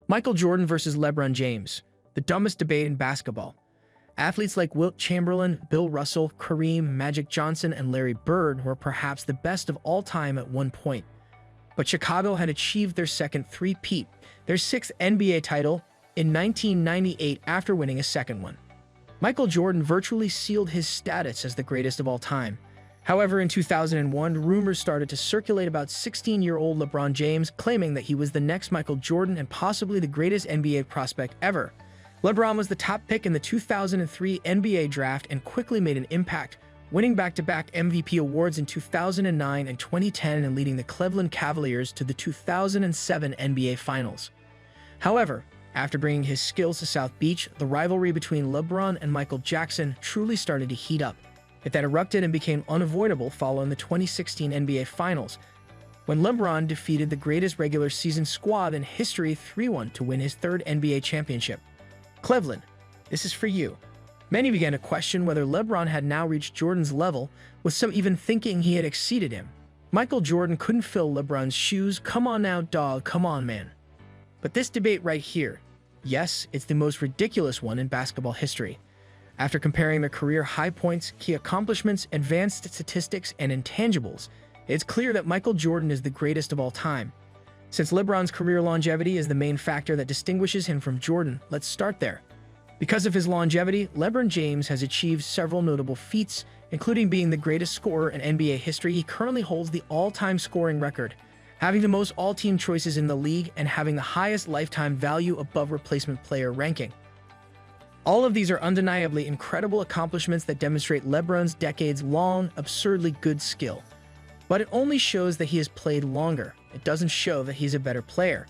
Michael Jordan versus LeBron James, the dumbest debate in basketball. Athletes like Wilt Chamberlain, Bill Russell, Kareem, Magic Johnson, and Larry Bird were perhaps the best of all time at one point. But Chicago had achieved their second three-peat, their sixth NBA title, in 1998 after winning a second one. Michael Jordan virtually sealed his status as the greatest of all time. However, in 2001, rumors started to circulate about 16-year-old LeBron James claiming that he was the next Michael Jordan and possibly the greatest NBA prospect ever. LeBron was the top pick in the 2003 NBA draft and quickly made an impact, winning back-to-back MVP awards in 2009 and 2010 and leading the Cleveland Cavaliers to the 2007 NBA Finals. However, after bringing his skills to South Beach, the rivalry between LeBron and Michael Jackson truly started to heat up. It then erupted and became unavoidable following the 2016 NBA Finals, when LeBron defeated the greatest regular season squad in history 3-1 to win his third NBA championship. Cleveland, this is for you. Many began to question whether LeBron had now reached Jordan's level, with some even thinking he had exceeded him. Michael Jordan couldn't fill LeBron's shoes. Come on now, dog, come on, man. But this debate right here, yes, it's the most ridiculous one in basketball history. After comparing their career high points, key accomplishments, advanced statistics, and intangibles, it's clear that Michael Jordan is the greatest of all time. Since LeBron's career longevity is the main factor that distinguishes him from Jordan, let's start there. Because of his longevity, LeBron James has achieved several notable feats, including being the greatest scorer in NBA history. He currently holds the all-time scoring record, having the most all-team choices in the league and having the highest lifetime value above replacement player ranking. All of these are undeniably incredible accomplishments that demonstrate LeBron's decades-long, absurdly good skill. But it only shows that he has played longer. It doesn't show that he's a better player.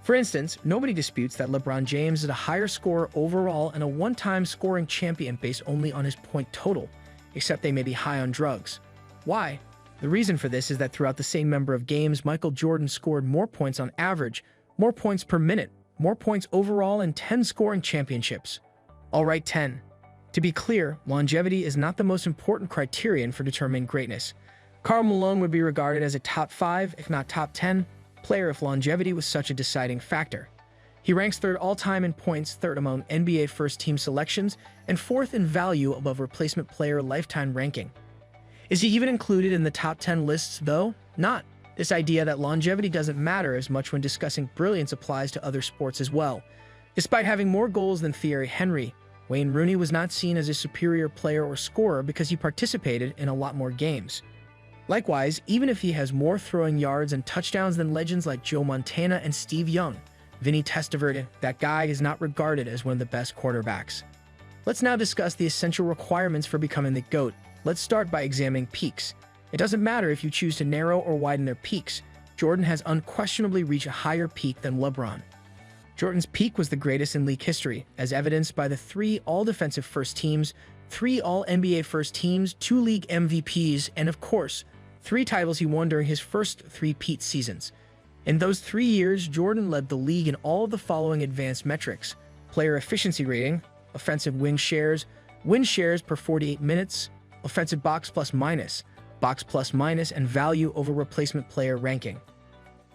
For instance, nobody disputes that LeBron James is a higher scorer overall and a one-time scoring champion based only on his point total, except they may be high on drugs. Why? The reason for this is that throughout the same number of games, Michael Jordan scored more points on average, more points per minute, more points overall, and 10 scoring championships. Alright, 10. To be clear, longevity is not the most important criterion for determining greatness. Karl Malone would be regarded as a top 5, if not top 10, player if longevity was such a deciding factor. He ranks third all-time in points, third among NBA first-team selections, and fourth in value above replacement player lifetime ranking. Is he even included in the top 10 lists, though? Not. This idea that longevity doesn't matter as much when discussing brilliance applies to other sports as well. Despite having more goals than Thierry Henry, Wayne Rooney was not seen as a superior player or scorer because he participated in a lot more games. Likewise, even if he has more throwing yards and touchdowns than legends like Joe Montana and Steve Young, Vinny Testaverde, that guy is not regarded as one of the best quarterbacks. Let's now discuss the essential requirements for becoming the GOAT. Let's start by examining peaks. It doesn't matter if you choose to narrow or widen their peaks. Jordan has unquestionably reached a higher peak than LeBron. Jordan's peak was the greatest in league history, as evidenced by the 3 all-defensive first teams, 3 all-NBA first teams, 2 league MVPs, and of course, 3 titles he won during his first three-peat seasons. In those 3 years, Jordan led the league in all of the following advanced metrics: player efficiency rating, offensive win shares per 48 minutes, offensive box plus minus, and value over replacement player ranking.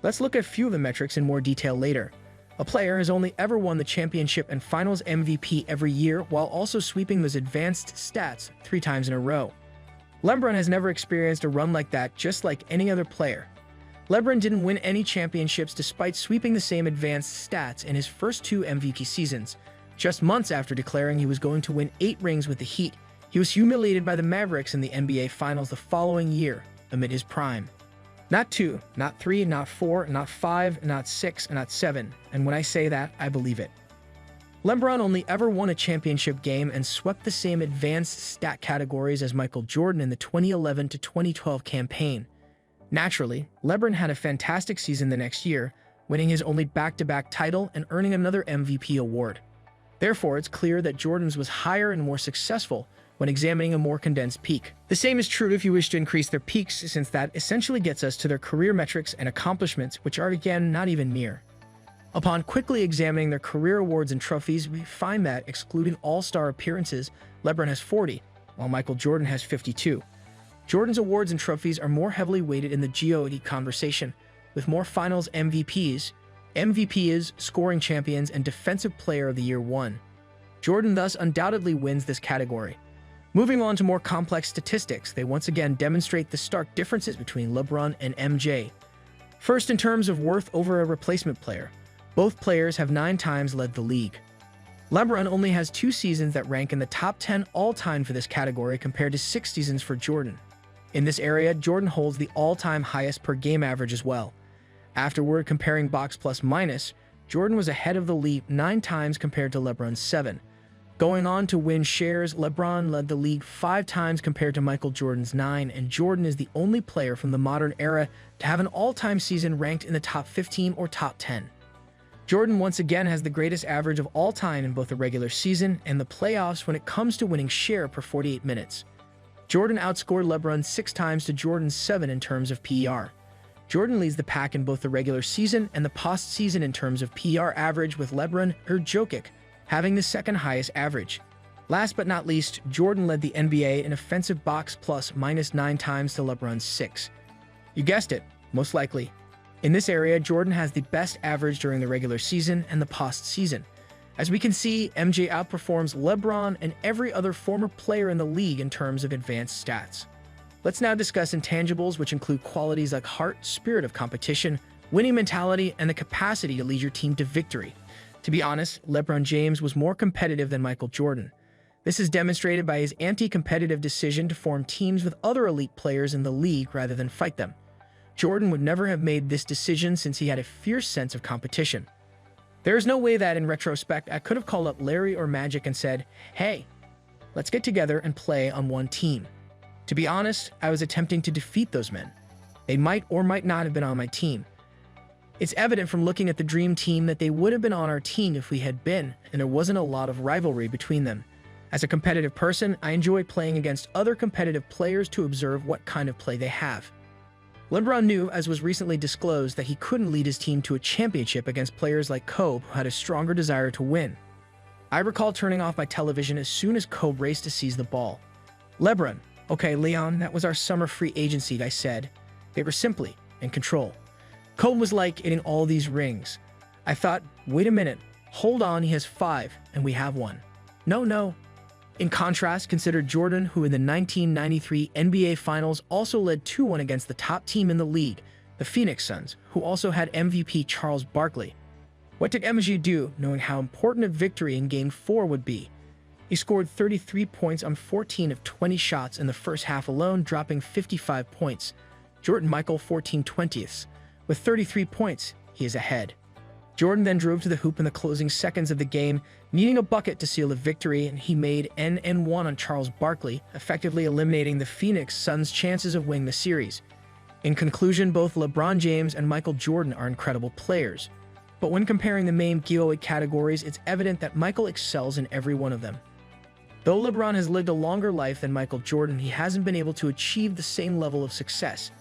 Let's look at a few of the metrics in more detail later. A player has only ever won the championship and finals MVP every year while also sweeping those advanced stats 3 times in a row. LeBron has never experienced a run like that, just like any other player. LeBron didn't win any championships despite sweeping the same advanced stats in his first 2 MVP seasons. Just months after declaring he was going to win 8 rings with the Heat, he was humiliated by the Mavericks in the NBA Finals the following year, amid his prime. Not 2, not 3, not 4, not 5, not 6, not 7, and when I say that, I believe it. LeBron only ever won a championship game and swept the same advanced stat categories as Michael Jordan in the 2011 to 2012 campaign. Naturally, LeBron had a fantastic season the next year, winning his only back-to-back title and earning another MVP award. Therefore, it's clear that Jordan's was higher and more successful when examining a more condensed peak. The same is true if you wish to increase their peaks, since that essentially gets us to their career metrics and accomplishments, which are again not even near. Upon quickly examining their career awards and trophies, we find that, excluding all-star appearances, LeBron has 40, while Michael Jordan has 52. Jordan's awards and trophies are more heavily weighted in the GOAT conversation, with more finals MVPs, MVPs, scoring champions, and Defensive Player of the Year won. Jordan thus undoubtedly wins this category. Moving on to more complex statistics, they once again demonstrate the stark differences between LeBron and MJ. First, in terms of worth over a replacement player, both players have 9 times led the league. LeBron only has 2 seasons that rank in the top 10 all-time for this category compared to 6 seasons for Jordan. In this area, Jordan holds the all-time highest per-game average as well. Afterward, comparing box plus minus, Jordan was ahead of the league 9 times compared to LeBron's 7. Going on to win shares, LeBron led the league 5 times compared to Michael Jordan's 9, and Jordan is the only player from the modern era to have an all-time season ranked in the top 15 or top 10. Jordan once again has the greatest average of all time in both the regular season and the playoffs when it comes to winning share per 48 minutes. Jordan outscored LeBron 6 times to Jordan's 7 in terms of PER. Jordan leads the pack in both the regular season and the postseason in terms of PER average, with LeBron or Jokic having the second highest average. Last but not least, Jordan led the NBA in offensive box plus minus 9 times to LeBron's 6. You guessed it, most likely. In this area, Jordan has the best average during the regular season and the postseason. As we can see, MJ outperforms LeBron and every other former player in the league in terms of advanced stats. Let's now discuss intangibles, which include qualities like heart, spirit of competition, winning mentality, and the capacity to lead your team to victory. To be honest, LeBron James was more competitive than Michael Jordan. This is demonstrated by his anti-competitive decision to form teams with other elite players in the league rather than fight them. Jordan would never have made this decision since he had a fierce sense of competition. There is no way that, in retrospect, I could have called up Larry or Magic and said, "Hey, let's get together and play on one team." To be honest, I was attempting to defeat those men. They might or might not have been on my team. It's evident from looking at the dream team that they would have been on our team if we had been, and there wasn't a lot of rivalry between them. As a competitive person, I enjoy playing against other competitive players to observe what kind of play they have. LeBron knew, as was recently disclosed, that he couldn't lead his team to a championship against players like Kobe, who had a stronger desire to win. I recall turning off my television as soon as Kobe raced to seize the ball. "LeBron, okay, Leon, that was our summer free agency," I said. They were simply in control. Kobe was like getting all these rings. I thought, wait a minute, hold on, he has 5, and we have 1. No. In contrast, consider Jordan, who in the 1993 NBA Finals also led 2-1 against the top team in the league, the Phoenix Suns, who also had MVP Charles Barkley. What did MJ do, knowing how important a victory in Game 4 would be? He scored 33 points on 14 of 20 shots in the first half alone, dropping 55 points. Jordan Michael 14/20. With 33 points, he is ahead. Jordan then drove to the hoop in the closing seconds of the game, needing a bucket to seal the victory, and he made N1 on Charles Barkley, effectively eliminating the Phoenix Suns' chances of winning the series. In conclusion, both LeBron James and Michael Jordan are incredible players. But when comparing the main giveaway categories, it's evident that Michael excels in every one of them. Though LeBron has lived a longer life than Michael Jordan, he hasn't been able to achieve the same level of success.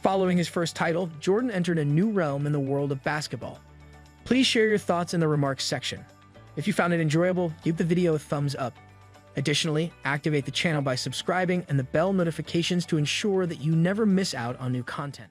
Following his first title, Jordan entered a new realm in the world of basketball. Please share your thoughts in the remarks section. If you found it enjoyable, give the video a thumbs up. Additionally, activate the channel by subscribing and the bell notifications to ensure that you never miss out on new content.